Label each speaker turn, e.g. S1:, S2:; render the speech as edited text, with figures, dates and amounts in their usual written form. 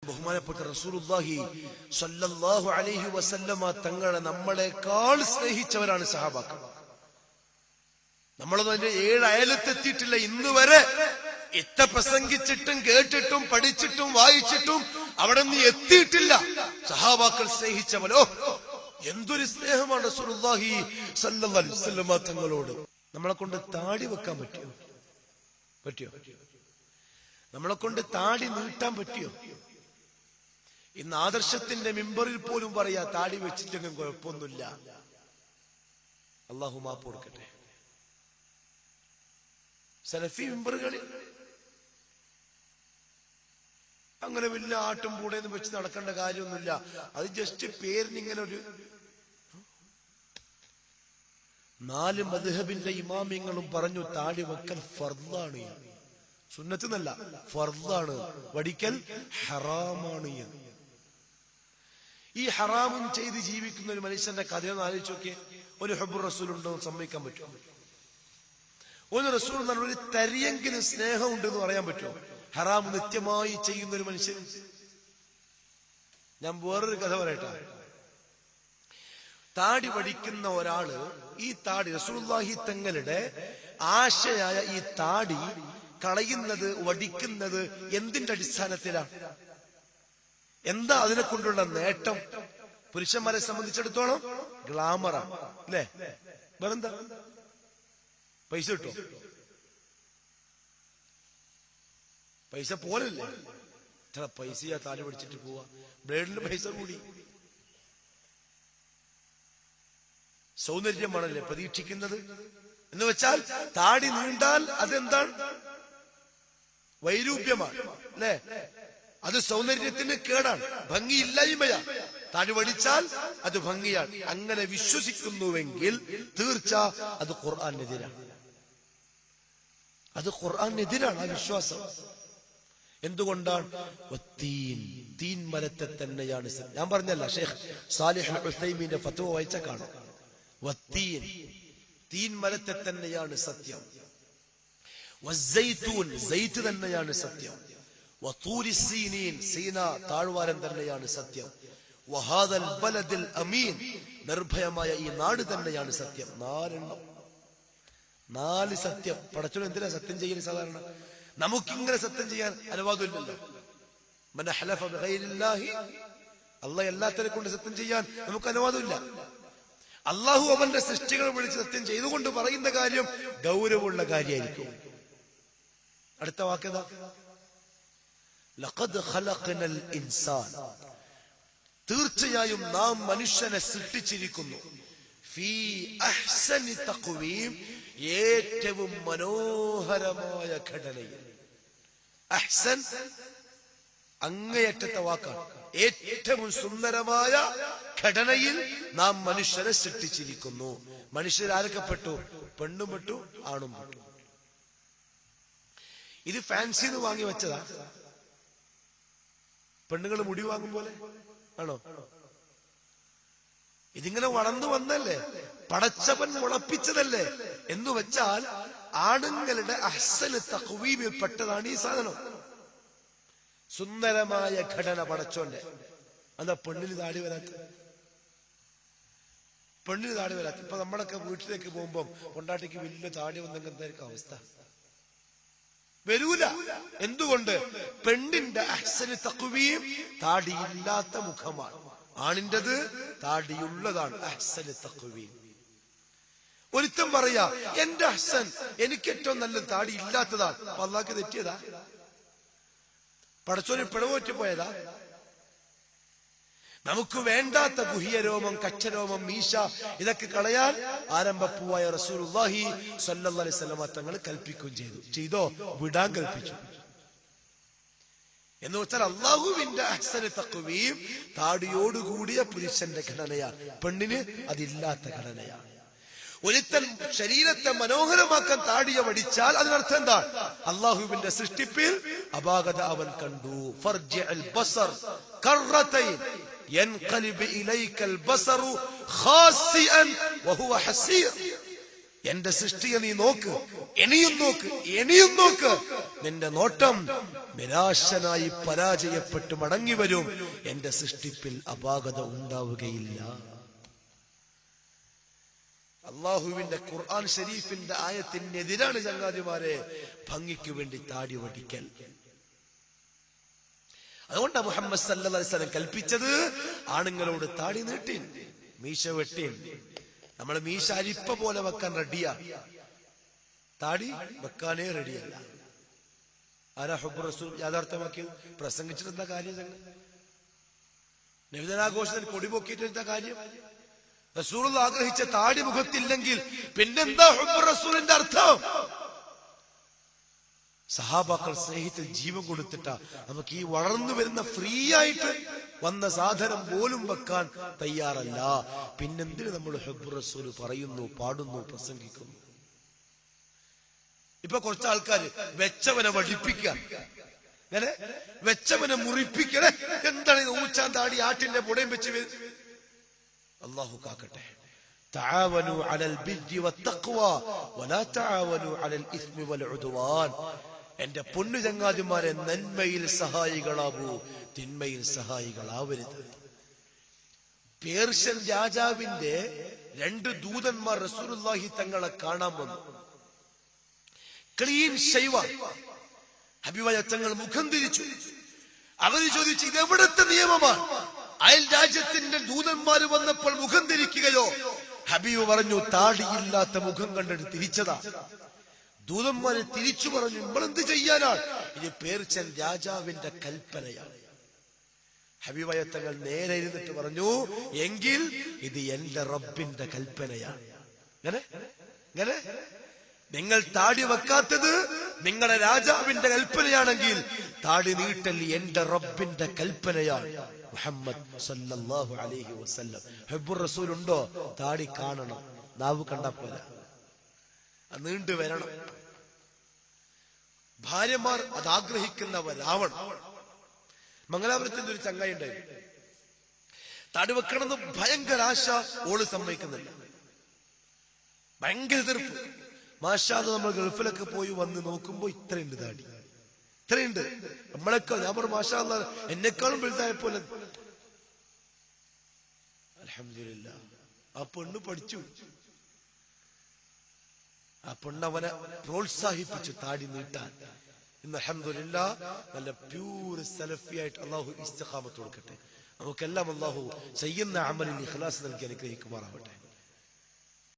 S1: ബഹുമാനപ്പെട്ട റസൂലുള്ളാഹി സ്വല്ലല്ലാഹു അലൈഹി വസല്ലമ തങ്ങളെ നമ്മളെക്കാൾ സ്നേഹിച്ചവരാണ് സഹാബാക്കൾ. നമ്മളൊന്നും അതിന്റെ 7 അയലത്തെത്തിയിട്ടില്ല. ഇന്ന് വരെ എത്ര പ്രസംഗിച്ചിട്ടും കേട്ടിട്ടും പഠിച്ചിട്ടും വായിച്ചിട്ടും അവിടെ നിന്ന് എത്തിയിട്ടില്ല. സഹാബാക്കൾ സ്നേഹിച്ചവരോ എന്തൊരു സ്നേഹമാണ് റസൂലുള്ളാഹി സ്വല്ലല്ലാഹു അലൈഹി വസല്ലമ തങ്ങളോട്. നമ്മളെ കൊണ്ട് താടി വെക്കാൻ പറ്റിയോ? നമ്മളെ കൊണ്ട് താടി നീട്ടാൻ പറ്റിയോ? ഇന്ന് ആദർശത്തിന്റെ മിമ്പറിൽ പോലും പറയാ താടി വെച്ചിട്ടെങ്കിലും കുഴപ്പമൊന്നുമില്ല. അള്ളാഹു മാപ്പ് കൊടുക്കട്ടെ. സലഫി മിമ്പറുകളിൽ അങ്ങനെ വലിയ ആട്ടും പൂടേന്ന് വെച്ച് നടക്കേണ്ട കാര്യമൊന്നുമില്ല. അത് ജസ്റ്റ് പേരിന് ഇങ്ങനെ ഒരു 4 മദ്ഹബിന്റെ ഇമാമിങ്ങളും പറഞ്ഞു താടി വെക്കൽ ഫർദാണ്, സുന്നത്ത് എന്നല്ല, ഫർദാണ്, വടിക്കൽ ഹറാമാണ്. ഈ ഹറാമും ചെയ്ത് ജീവിക്കുന്ന ഒരു മനുഷ്യന്റെ കഥയൊന്ന് ആലോചിച്ച് നോക്കിയേ. ഒരു ഹബ്ബുർ റസൂൽ ഉണ്ടോ സമ്മതിക്കാൻ പറ്റുമോ? ഒരു റസൂൽ എന്നാൽ ഒരു തരിയെങ്കിലും സ്നേഹം ഉണ്ടെന്ന് പറയാൻ പറ്റുമോ? ഹറാം നിത്യമായി ചെയ്യുന്ന ഒരു മനുഷ്യൻ. ഞാൻ വേറൊരു കഥ പറയട്ടെ. താടി വടിക്കുന്ന ഒരാള് ഈ താടി റസൂലുള്ളാഹി തങ്ങളുടെ ആശയായ ഈ താടി കളയുന്നത്, വടിക്കുന്നത് എന്തിന്റെ അടിസ്ഥാനത്തിലാണ്? എന്താ അതിനെ കൊണ്ടുള്ള നേട്ടം? പുരുഷന്മാരെ സംബന്ധിച്ചിടത്തോളം ഗ്ലാമറാണ് അല്ലേ? വേറെന്താ? പൈസ കിട്ടോ? പൈസ പോലല്ലേ? ഇത്ര പൈസയാ താടി പഠിച്ചിട്ട് പോവാ. ബ്ലേഡിന് പൈസ കൂടി. സൗന്ദര്യമാണല്ലേ പ്രതീക്ഷിക്കുന്നത്. എന്ന് വെച്ചാൽ താടി നീണ്ടാൽ അതെന്താണ്? വൈരൂപ്യമാണ് അല്ലേ? അത് സൗന്ദര്യത്തിന് കേടാണ്, ഭംഗിയില്ലായ്മയാണ്. താടി വടിച്ചാൽ അത് ഭംഗിയാണ്. അങ്ങനെ വിശ്വസിക്കുന്നുവെങ്കിൽ തീർച്ച അത് ഖുർആനെതിരാണ്. അത് ഖുർആനെതിരാണ് ആ വിശ്വാസം. എന്തുകൊണ്ടാണ്? തീൻ മരത്തെ തന്നെയാണ്. ഞാൻ പറഞ്ഞല്ല, ഷെയ്ഖ് സാലിഹ് അൽ ഉസൈമീന്റെ ഫത്വ വായിച്ച കാണാം. തീൻ മരത്തെ തന്നെയാണ് സത്യം. വസ്സൈതൂൻ, സൈത്ത് തന്നെയാണ് സത്യം. വതൂരി സീനീൻ, സീന താഴ്വാരം തന്നെയാണ് സത്യം. വഹാദൽ ബലദിൽ അമീൻ, നിർഭയമായ ഈ നാട് തന്നെയാണ് സത്യം. 4 സത്യം. പടച്ചോൻ എന്തിനാ സത്യം ചെയ്യൽ? സാധാരണ നമുക്കിങ്ങനെ സത്യം ചെയ്യാൻ അനുവാദമില്ലല്ലോ. മൻ ഹലഫ ബിഗൈരില്ലാഹി, അല്ലാഹ് എല്ലാത്തിനെ കൊണ്ട് സത്യം ചെയ്യാൻ നമുക്ക് അനുവാദമില്ല. അള്ളാഹു അവന്റെ സൃഷ്ടികളെ വിളിച്ച് സത്യം ചെയ്തുകൊണ്ട് പറയുന്ന കാര്യം ഗൗരവമുള്ള കാര്യമായിരിക്കും. അടുത്ത വാക്കേതാ? ലഖദ് ഖലഖനൽ ഇൻസാൻ, തീർച്ചയായും നാം മനുഷ്യനെ സൃഷ്ടിച്ചിരിക്കുന്നു. ഫീ അഹ്സനി തഖ്വീം, ഏറ്റവും മനോഹരമായ ഘടനയിൽ. അഹ്സൻ അങ്ങേയറ്റത്തെ വാക്കാണ്. ഏറ്റവും സുന്ദരമായ ഘടനയിൽ നാം മനുഷ്യരെ സൃഷ്ടിച്ചിരിക്കുന്നു. മനുഷ്യരാരൊക്കെ പെട്ടു? പെണ്ണും പെട്ടു, ആണും പെട്ടു. ഇത് ഫാൻസിന്ന് വാങ്ങി വെച്ചതാ? പെണ്ണുങ്ങൾ മുടി വാങ്ങും പോലെ ആണോ? ഇതിങ്ങനെ വളർന്നു വന്നല്ലേ, പടച്ചവൻ മുളപ്പിച്ചതല്ലേ. എന്ന് വെച്ചാൽ ആണുങ്ങളുടെ അഹ്സന് തഖ്വീമിൽ പെട്ടതാണ് ഈ സാധനം. സുന്ദരമായ ഘടന പടച്ചോന്റെ. എന്താ പെണ്ണിന് താടി വരാത്ത? പെണ്ണിന് താടി വരാത്ത. ഇപ്പൊ നമ്മളൊക്കെ വീട്ടിലേക്ക് പോകുമ്പോ കൊണ്ടാട്ടിക്ക് വലിയ താടി വന്നെങ്കിൽ എന്തായിരിക്കും അവസ്ഥ? വരൂല. എന്തുകൊണ്ട്? പെണ്ണിന്റെ അഹ്സന് തഖ്വീം താടിയില്ലാത്ത മുഖമാണ്. ആണിൻ്റെത് താടിയുള്ളതാണ് അഹ്സന് തഖ്വീം. ഒരുത്തം പറയാ എന്റെ അഹ്സൻ, എനിക്ക് ഏറ്റവും നല്ല താടി ഇല്ലാത്തതാണ്. അല്ലാഹുക്ക് തെറ്റിയതാ? പടച്ചോന് പിഴവോറ്റ് പോയതാ? നമുക്ക് വേണ്ടാത്ത ഗുഹ്യരോമം, കച്ചരോമം, മീശ ഇതൊക്കെ കളയാൻ ആരംഭപ്പൂവായ റസൂലുള്ളാഹി സ്വല്ലല്ലാഹു അലൈഹി വസല്ലം തങ്ങൾ കൽപ്പിക്കുകയും ചെയ്തോ? വിടാൻ കൽപ്പിച്ചു. എന്ന് വെച്ചാൽ അള്ളാഹുവിന്റെ അഹ്സന് തഖ്വീം താടിയോടുകൂടിയ പുരുഷന്റെ ഘടനയാണ്. പെണ്ണിന് അതില്ലാത്ത ഘടനയാണ്. ഒരുത്തൻ ശരീരത്തെ മനോഹരമാക്കാൻ താടിയ വടിച്ചാൽ അതിനർത്ഥം എന്താ? അള്ളാഹുവിന്റെ സൃഷ്ടിപ്പിൽ അപാകത അവൻ കണ്ടു. ഫർജിഅൽ ബസർ കർറതൈൻ യൻഖലിബ് ഇലൈക്കൽ ബസറു ഖാസിഅൻ വഹുവ ഹസീർ. എന്റെ സൃഷ്ടിയെ നീ നോക്ക്, ഇനിയും നോക്ക്, ഇനിയും നോക്ക്. നിന്റെ നോട്ടം നിരാശനായി പരാജയപ്പെട്ട് മടങ്ങി വരും. എന്റെ സൃഷ്ടിപ്പിൽ അപാകത ഉണ്ടാവുകയില്ല. അള്ളാഹുവിന്റെ ഖുർആൻ ഷരീഫിന്റെ ആയത്തിനെതിരാണ് ചങ്ങാതിമാരെ ഭംഗിക്ക് വേണ്ടി താടി വടിക്കൽ. അതുകൊണ്ടാണ് മുഹമ്മദ് സല്ലല്ലാഹു അലൈഹി വസല്ലം കൽപ്പിച്ചത് ആണുങ്ങളോട് താടി നീട്ടീൻ, മീശ വെട്ടീൻ. നമ്മള് മീശ അരിപ്പ പോലെ വെക്കാൻ റെഡിയാ, താടി വെക്കാനേ റെഡിയല്ല. ആരാ ഹുബ്ബു റസൂൽ യാഥാർത്ഥ്യമാക്കിയത്? പ്രസംഗിച്ചിട്ട് എന്താ കാര്യം? നബിദിനാഘോഷത്തിന് കൊടി പൊക്കിയിട്ട് എന്താ കാര്യം? റസൂൽ ആഗ്രഹിച്ച താടി മുഖത്തില്ലെങ്കിൽ പിന്നെന്താ ഹുബ്ബു റസൂലിന്റെ അർത്ഥം? സഹാബാക്കൾ സ്നേഹിത്തിൽ ജീവൻ കൊടുത്തിട്ടാ നമുക്ക് ഈ വളർന്നു വരുന്ന ഫ്രീ ആയിട്ട് വന്ന സാധനം പോലും വെക്കാൻ തയ്യാറല്ല. പിന്നെന്തിന് നമ്മൾ ഹുബ്ബു റസൂൽ പറയുന്നു, പാടുന്നു, പ്രസംഗിക്കുന്നു? ഇപ്പൊ കുറച്ച് ആൾക്കാര് വെച്ചവനെ വടിപ്പിക്കുക, അങ്ങനെ വെച്ചവനെ മുറിപ്പിക്കണേ. എന്താണ് ഊച്ചാൻ താടി ആട്ടിന്റെ പുടയും വെച്ച്? അല്ലാഹു കാക്കട്ടെ. തആവനു അലൽ ബിർരി വത്തഖ്വ വലാ തആവനു അലൽ ഇസ്മി വൽ ഉദ്വാൻ. എന്റെ പൊന്നു ചങ്ങാതിമാരെ, നന്മയിൽ സഹായികളാവൂ, തിന്മയിൽ സഹായികളാവരുത്. പേർഷ്യൻ രാജാവിന്റെ 2 ദൂതന്മാർ റസൂലുള്ളാഹി തങ്ങളെ കാണാൻ വന്നു. ക്ലീൻ ഷൈവ ഹബീബായ തങ്ങൾ മുഖം തിരിച്ചു. അവര് ചോദിച്ചു, ഇതെവിടത്തെ നിയമമാണ്? അയൽ രാജ്യത്തിന്റെ ദൂതന്മാര് വന്നപ്പോൾ മുഖം തിരിക്കുകയോ? ഹബീബ് പറഞ്ഞു, താടിയില്ലാത്ത മുഖം കണ്ടിട്ട് തിരിച്ചതാ. ദൂതന്മാര് തിരിച്ചു പറഞ്ഞു, നമ്മളെന്ത് ചെയ്യാനാണ്? ഇത് പേർഷ്യൻ രാജാവിന്റെ കൽപ്പനയാണ്. ഹബീബായ തങ്ങൾ നേരെ ഇരുന്നിട്ട് പറഞ്ഞു, എങ്കിൽ ഇത് എന്റെ റബ്ബിന്റെ കൽപ്പനയാണ്. ഇങ്ങനെ നിങ്ങൾ താടി വെക്കാത്തത് നിങ്ങളുടെ രാജാവിന്റെ കൽപ്പനയാണെങ്കിൽ താടി നീട്ടൽ എന്റെ റബ്ബിന്റെ കൽപ്പനയാണ്. മുഹമ്മദ് സല്ലല്ലാഹു അലൈഹി വസല്ലം. ഹുബ്ബുർ റസൂൽ ഉണ്ടോ? താടി കാണണം, നാവ് കണ്ടാ പോലെ നീണ്ടു വരണം. ഭാര്യമാർ അത് ആഗ്രഹിക്കുന്നവരാവണം. മംഗലാപുരത്തിന്റെ ഒരു ചങ്ങായി ഉണ്ടായിരുന്നു, താടി വെക്കണമെന്ന് ഭയങ്കര ആശ, ഓള് സമ്മതിക്കുന്നില്ല, ഭയങ്കര എതിർപ്പ്. മാഷാ അല്ലാഹ് നമ്മൾ ഗൾഫിലൊക്കെ പോയി വന്ന് നോക്കുമ്പോ ഇത്രയുണ്ട് താടി, ഇത്രയുണ്ട്. നമ്മളെക്കാൾ, ഞാൻ പറഞ്ഞു മാഷാ അല്ലാഹ് എന്നെക്കാളും വലുതായപ്പോലെ. അൽഹംദുലില്ലാഹ് ആ പെണ്ണ് പഠിച്ചു. ആ പെണ്ണവനെ പ്രോത്സാഹിപ്പിച്ചു താടി നീട്ടാൻ. ഇന്ന് അൽഹംദുലില്ലാഹ് നല്ല പ്യൂർ സലഫിയായിട്ട് അല്ലാഹു ഇസ്തിഖാമത്ത് കൊടുക്കട്ടെ. നമുക്കെല്ലാം അല്ലാഹു ചെയ്യുന്ന അമലിൽ ഇഖ്ലാസ് നൽകി അനുഗ്രഹിക്കുമാറാവട്ടെ.